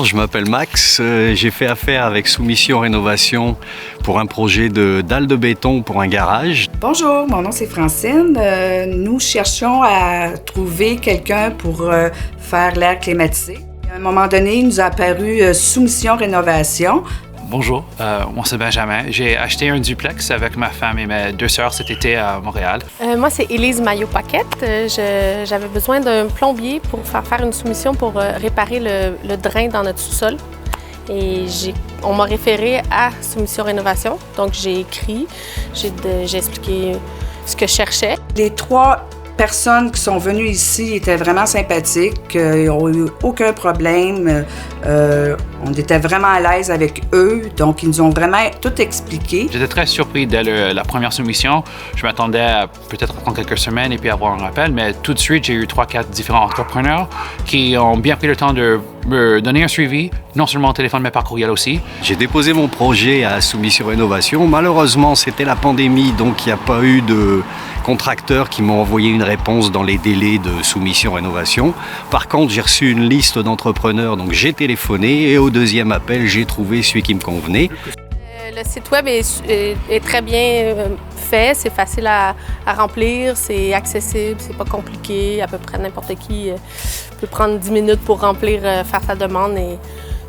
je m'appelle Max. J'ai fait affaire avec Soumission Rénovation pour un projet de dalles de béton pour un garage. Bonjour, mon nom c'est Francine. Nous cherchons à trouver quelqu'un pour faire l'air climatisé. À un moment donné, il nous a apparu Soumission Rénovation. Bonjour, moi c'est Benjamin. J'ai acheté un duplex avec ma femme et mes deux sœurs cet été à Montréal. Moi c'est Élise Maillot-Paquette. J'avais besoin d'un plombier pour faire une soumission pour réparer le drain dans notre sous-sol. Et on m'a référé à Soumission Rénovation. Donc j'ai écrit, j'ai expliqué ce que je cherchais. Les 3 personnes qui sont venues ici étaient vraiment sympathiques. Ils n'ont eu aucun problème. On était vraiment à l'aise avec eux. Donc, ils nous ont vraiment tout expliqué. J'étais très surpris dès la première soumission. Je m'attendais à peut-être attendre quelques semaines et puis avoir un rappel. Mais tout de suite, j'ai eu 3-4 différents entrepreneurs qui ont bien pris le temps de me donner un suivi, non seulement au téléphone, mais par courriel aussi. J'ai déposé mon projet à Soumission Rénovation. Malheureusement, c'était la pandémie, donc il n'y a pas eu de contracteurs qui m'ont envoyé une réponse dans les délais de Soumission Rénovation. Par contre, j'ai reçu une liste d'entrepreneurs, donc j'ai téléphoné et au deuxième appel, j'ai trouvé celui qui me convenait. Le site web est très bien fait, c'est facile à remplir, c'est accessible, c'est pas compliqué. À peu près n'importe qui peut prendre 10 minutes pour remplir, faire sa demande et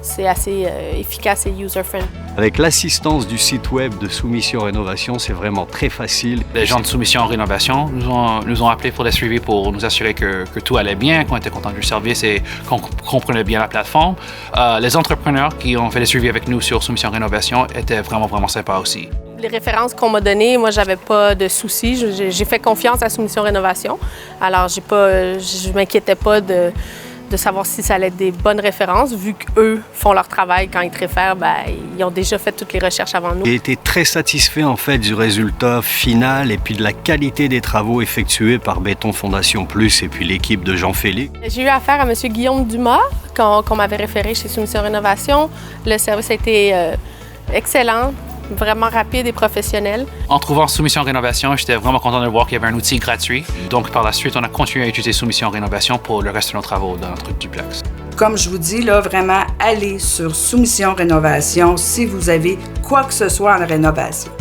c'est assez efficace et user-friendly. Avec l'assistance du site web de Soumission Rénovation, c'est vraiment très facile. Les gens de Soumission Rénovation nous ont appelés pour les suivis pour nous assurer que tout allait bien, qu'on était content du service et qu'on comprenait bien la plateforme. Les entrepreneurs qui ont fait les suivis avec nous sur Soumission Rénovation étaient vraiment sympas aussi. Les références qu'on m'a données, moi, j'avais pas de soucis. J'ai fait confiance à Soumission Rénovation. Alors, je m'inquiétais pas de savoir si ça allait être des bonnes références, vu qu'eux font leur travail quand ils te réfèrent, ils ont déjà fait toutes les recherches avant nous. J'ai été très satisfait en fait du résultat final et puis de la qualité des travaux effectués par Béton Fondation Plus et puis l'équipe de Jean-Félix. J'ai eu affaire à M. Guillaume Dumas, qu'on m'avait référé chez Soumission Rénovation. Le service a été excellent. Vraiment rapide et professionnel. En trouvant Soumission Rénovation, j'étais vraiment content de voir qu'il y avait un outil gratuit. Donc, par la suite, on a continué à utiliser Soumission Rénovation pour le reste de nos travaux dans notre duplex. Comme je vous dis, là, vraiment, allez sur Soumission Rénovation si vous avez quoi que ce soit en rénovation.